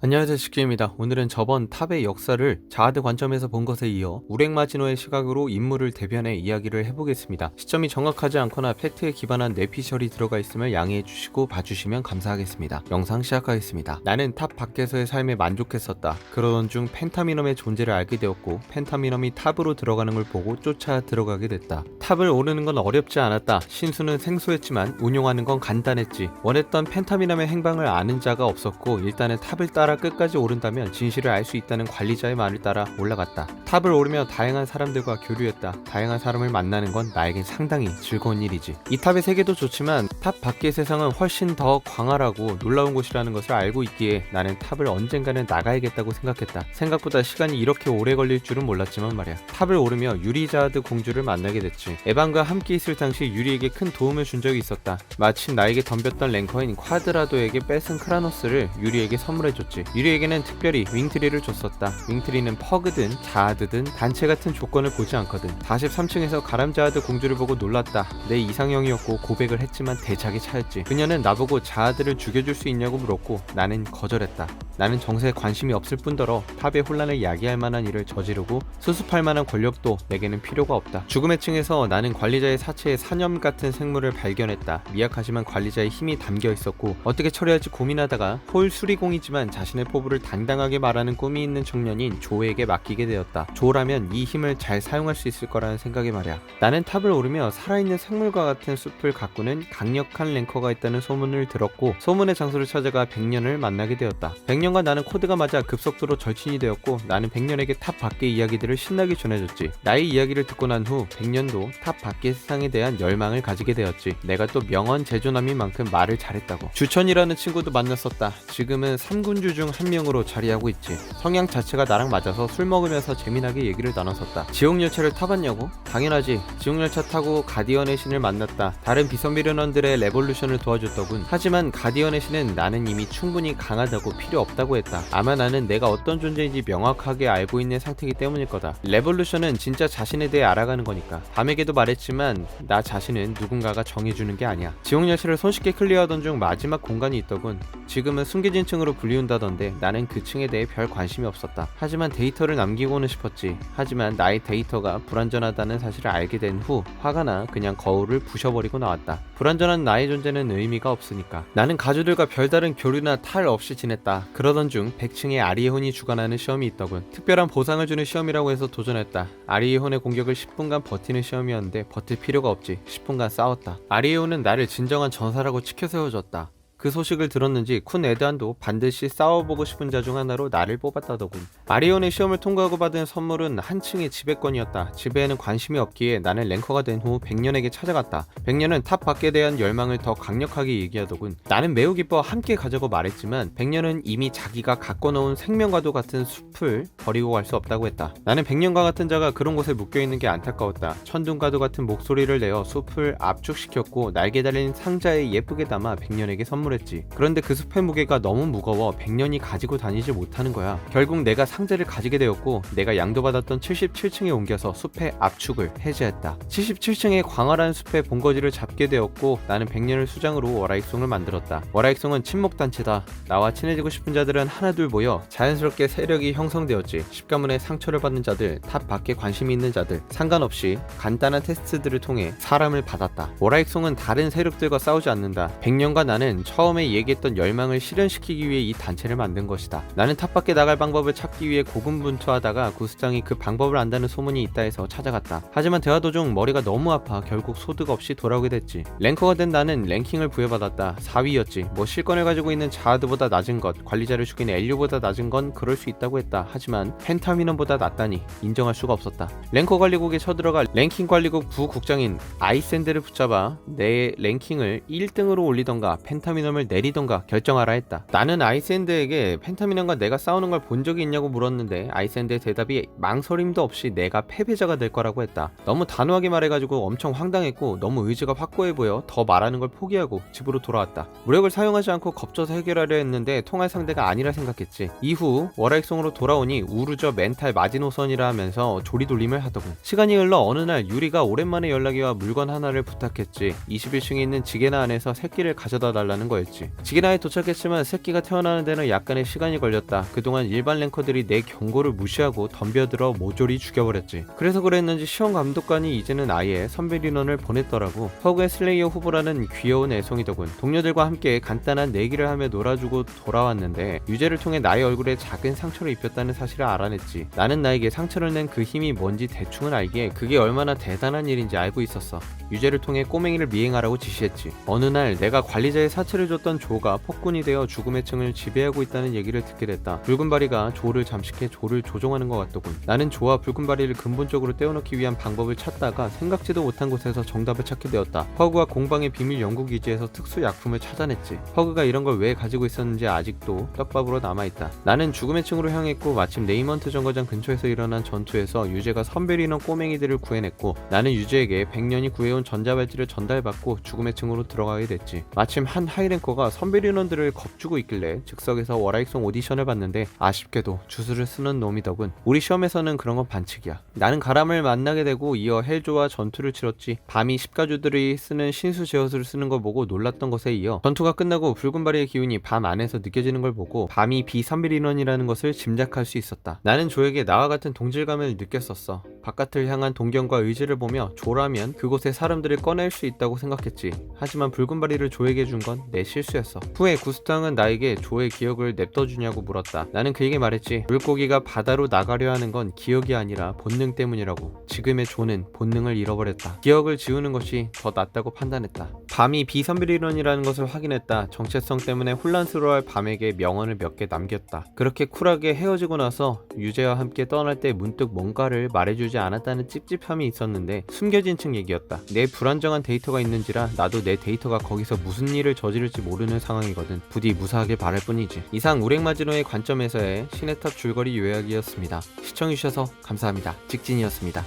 안녕하세요, 식기입니다. 오늘은 저번 탑의 역사를 자아드 관점에서 본 것에 이어 우렉마지노의 시각으로 인물을 대변해 이야기를 해보겠습니다. 시점이 정확하지 않거나 팩트에 기반한 뇌피셜이 들어가 있음을 양해해 주시고 봐주시면 감사하겠습니다. 영상 시작하겠습니다. 나는 탑 밖에서의 삶에 만족했었다. 그러던 중 펜타미넘의 존재를 알게 되었고 펜타미넘이 탑으로 들어가는 걸 보고 쫓아 들어가게 됐다. 탑을 오르는 건 어렵지 않았다. 신수는 생소했지만 운용하는 건 간단했지. 원했던 펜타미넘의 행방을 아는 자가 없었고 일단은 탑을 따라 끝까지 오른다면 진실을 알 수 있다는 관리자의 말을 따라 올라갔다. 탑을 오르며 다양한 사람들과 교류했다. 다양한 사람을 만나는 건 나에겐 상당히 즐거운 일이지. 이 탑의 세계도 좋지만 탑 밖의 세상은 훨씬 더 광활하고 놀라운 곳이라는 것을 알고 있기에 나는 탑을 언젠가는 나가야겠다고 생각했다. 생각보다 시간이 이렇게 오래 걸릴 줄은 몰랐지만 말이야. 탑을 오르며 유리자드 공주를 만나게 됐지. 에반과 함께 있을 당시 유리에게 큰 도움을 준 적이 있었다. 마침 나에게 덤볐던 랭커인 쿼드라도에게 뺏은 크라노스를 유리에게 선물해줬지. 유리에게는 특별히 윙트리를 줬었다. 윙트리는 퍼그든 자아드든 단체 같은 조건을 보지 않거든. 43층에서 가람자아드 공주를 보고 놀랐다. 내 이상형이었고 고백을 했지만 대작이 차였지. 그녀는 나보고 자아드를 죽여줄 수 있냐고 물었고 나는 거절했다. 나는 정세에 관심이 없을 뿐더러 탑의 혼란을 야기할 만한 일을 저지르고 수습할 만한 권력도 내게는 필요가 없다. 죽음의 층에서 나는 관리자의 사체에 사념 같은 생물을 발견했다. 미약하지만 관리자의 힘이 담겨 있었고 어떻게 처리할지 고민하다가 홀 수리공이지만 자신의 포부를 당당하게 말하는 꿈이 있는 청년인 조에게 맡기게 되었다. 조라면 이 힘을 잘 사용할 수 있을 거라는 생각에 말이야. 나는 탑을 오르며 살아있는 생물과 같은 숲을 가꾸는 강력한 랭커가 있다는 소문을 들었고 소문의 장소를 찾아가 백년을 만나게 되었다. 백년과 나는 코드가 맞아 급속도로 절친이 되었고 나는 백년에게 탑 밖의 이야기들을 신나게 전해줬지. 나의 이야기를 듣고 난 후 백년도 탑 밖의 세상에 대한 열망을 가지게 되었지. 내가 또 명언 제조남인 만큼 말을 잘했다고. 주천이라는 친구도 만났었다. 지금은 3군주 중 한 명으로 자리하고 있지. 성향 자체가 나랑 맞아서 술 먹으면서 재미나게 얘기를 나눴었다. 지옥열차를 타봤냐고? 당연하지. 지옥열차 타고 가디언의 신을 만났다. 다른 비선비련원들의 레볼루션을 도와줬더군. 하지만 가디언의 신은 나는 이미 충분히 강하다고 필요 없다고 했다. 아마 나는 내가 어떤 존재인지 명확하게 알고 있는 상태이기 때문일 거다. 레볼루션은 진짜 자신에 대해 알아가는 거니까. 밤에게도 말했지만 나 자신은 누군가가 정해주는 게 아니야. 지옥열차를 손쉽게 클리어하던 중 마지막 공간이 있더군. 지금은 숨겨진 층으로 불리운다던데 나는 그 층에 대해 별 관심이 없었다. 하지만 데이터를 남기고는 싶었지. 하지만 나의 데이터가 불완전하다는 사실을 알게 된 후 화가 나 그냥 거울을 부셔버리고 나왔다. 불완전한 나의 존재는 의미가 없으니까. 나는 가주들과 별다른 교류나 탈 없이 지냈다. 그러던 중 100층에 아리에혼이 주관하는 시험이 있더군. 특별한 보상을 주는 시험이라고 해서 도전했다. 아리에혼의 공격을 10분간 버티는 시험이었는데 버틸 필요가 없지. 10분간 싸웠다. 아리에혼은 나를 진정한 전사라고 치켜세워줬다. 그 소식을 들었는지 쿤 에드안도 반드시 싸워보고 싶은 자 중 하나로 나를 뽑았다더군. 아리온의 시험을 통과하고 받은 선물은 한 층의 지배권이었다. 지배에는 관심이 없기에 나는 랭커가 된 후 백년에게 찾아갔다. 백년은 탑 밖에 대한 열망을 더 강력하게 얘기하더군. 나는 매우 기뻐 함께 가자고 말했지만 백년은 이미 자기가 가꿔놓은 생명과도 같은 숲을 버리고 갈 수 없다고 했다. 나는 백년과 같은 자가 그런 곳에 묶여있는 게 안타까웠다. 천둥과도 같은 목소리를 내어 숲을 압축시켰고 날개 달린 상자에 예쁘게 담아 백년에게 선물했지. 그런데 그 숲의 무게가 너무 무거워 백년이 가지고 다니지 못하는 거야. 결국 내가 상자를 가지게 되었고 내가 양도받았던 77층에 옮겨서 숲의 압축을 해제했다. 77층의 광활한 숲의 본거지를 잡게 되었고 나는 백년을 수장으로 워라익송을 만들었다. 워라익송은 친목단체다. 나와 친해지고 싶은 자들은 하나둘 모여 자연스럽게 세력이 형성되었지. 십가문의 상처를 받는 자들, 탑 밖에 관심이 있는 자들 상관없이 간단한 테스트들을 통해 사람을 받았다. 워라익송은 다른 세력들과 싸우지 않는다. 백년과 나는 처음에 얘기했던 열망을 실현시키기 위해 이 단체를 만든 것이다. 나는 탑 밖에 나갈 방법을 찾기 위해 고군분투하다가 구수장이 그 방법을 안다는 소문이 있다 해서 찾아갔다. 하지만 대화 도중 머리가 너무 아파 결국 소득 없이 돌아오게 됐지. 랭커가 된 나는 랭킹을 부여받았다. 4위였지. 뭐 실권을 가지고 있는 자아드보다 낮은 것, 관리자를 죽인 엘류보다 낮은 건 그럴 수 있다고 했다. 하지만 펜타미넘보다 낫다니 인정할 수가 없었다. 랭커 관리국에 쳐들어가 랭킹 관리국 부국장인 아이샌드를 붙잡아 내 랭킹을 1등으로 올리던가 펜타미넘을 내리던가 결정하라 했다. 나는 아이샌드에게 펜타미넘과 내가 싸우는 걸 본 적이 있냐고 물었는데 아이샌드의 대답이 망설임도 없이 내가 패배자가 될 거라고 했다. 너무 단호하게 말해가지고 엄청 황당했고 너무 의지가 확고해 보여 더 말하는 걸 포기하고 집으로 돌아왔다. 무력을 사용하지 않고 겁줘서 해결하려 했는데 통할 상대가 아니라 생각했지. 이후 워라익송으로 돌아오니 우르저 멘탈 마지노선이라 하면서 조리돌림을 하더군. 시간이 흘러 어느 날 유리가 오랜만에 연락이 와 물건 하나를 부탁했지. 21층에 있는 지게나 안에서 새끼를 가져다 달라는 거였지. 거였지. 지기나에 도착했지만 새끼가 태어나는 데는 약간의 시간이 걸렸다. 그동안 일반 랭커들이 내 경고를 무시하고 덤벼들어 모조리 죽여버렸지. 그래서 그랬는지 시험 감독관이 이제는 아예 선별 인원을 보냈더라고. 허그의 슬레이어 후보라는 귀여운 애송이더군. 동료들과 함께 간단한 내기를 하며 놀아주고 돌아왔는데 유죄를 통해 나의 얼굴에 작은 상처를 입혔다는 사실을 알아냈지. 나는 나에게 상처를 낸 그 힘이 뭔지 대충은 알기에 그게 얼마나 대단한 일인지 알고 있었어. 유죄를 통해 꼬맹이를 미행하라고 지시했지. 어느 날 내가 관리자의 사체를 줬던 조가 폭군이 되어 죽음의 층을 지배하고 있다는 얘기를 듣게 됐다. 붉은바리가 조를 잠식해 조를 조종하는 것 같더군. 나는 조와 붉은바리를 근본적으로 떼어놓기 위한 방법을 찾다가 생각지도 못한 곳에서 정답을 찾게 되었다. 허그와 공방의 비밀 연구기지에서 특수 약품을 찾아냈지. 허그가 이런 걸 왜 가지고 있었는지 아직도 떡밥으로 남아있다. 나는 죽음의 층으로 향했고 마침 네이먼트 정거장 근처에서 일어난 전투에서 유죄가 선별인원 꼬맹이들을 구해냈고 나는 유죄에게 100년이 구해온 전자발찌를 전달받고 죽음의 층으로 들어가게 됐지. 마침 한 하이랭커가 선별인원들을 겁주고 있길래 즉석에서 월화익송 오디션을 봤는데 아쉽게도 주술을 쓰는 놈이더군. 우리 시험에서는 그런 건 반칙이야. 나는 가람을 만나게 되고 이어 헬조와 전투를 치렀지. 밤이 십가주들이 쓰는 신수 제어술을 쓰는 걸 보고 놀랐던 것에 이어 전투가 끝나고 붉은바리의 기운이 밤 안에서 느껴지는 걸 보고 밤이 비선별인원이라는 것을 짐작할 수 있었다. 나는 조에게 나와 같은 동질감을 느꼈었어. 바깥을 향한 동경과 의지를 보며 조라면 그곳에 사람들을 꺼낼 수 있다고 생각했지. 하지만 붉은바리를 조에게 준 건 내 실수였어. 후에 구스탕은 나에게 조의 기억을 냅둬주냐고 물었다. 나는 그에게 말했지. 물고기가 바다로 나가려 하는 건 기억이 아니라 본능 때문이라고. 지금의 조는 본능을 잃어버렸다. 기억을 지우는 것이 더 낫다고 판단했다. 밤이 비선별인원이라는 것을 확인했다. 정체성 때문에 혼란스러워할 밤에게 명언을 몇 개 남겼다. 그렇게 쿨하게 헤어지고 나서 유재와 함께 떠날 때 문득 뭔가를 말해주지 않았다는 찝찝함이 있었는데 숨겨진 층 얘기였다. 내 불안정한 데이터가 있는지라 나도 내 데이터가 거기서 무슨 일을 저지를지 모르는 상황이거든. 부디 무사하길 바랄 뿐이지. 이상 우랭마지노의 관점에서의 시네탑 줄거리 요약이었습니다. 시청해주셔서 감사합니다. 직진이었습니다.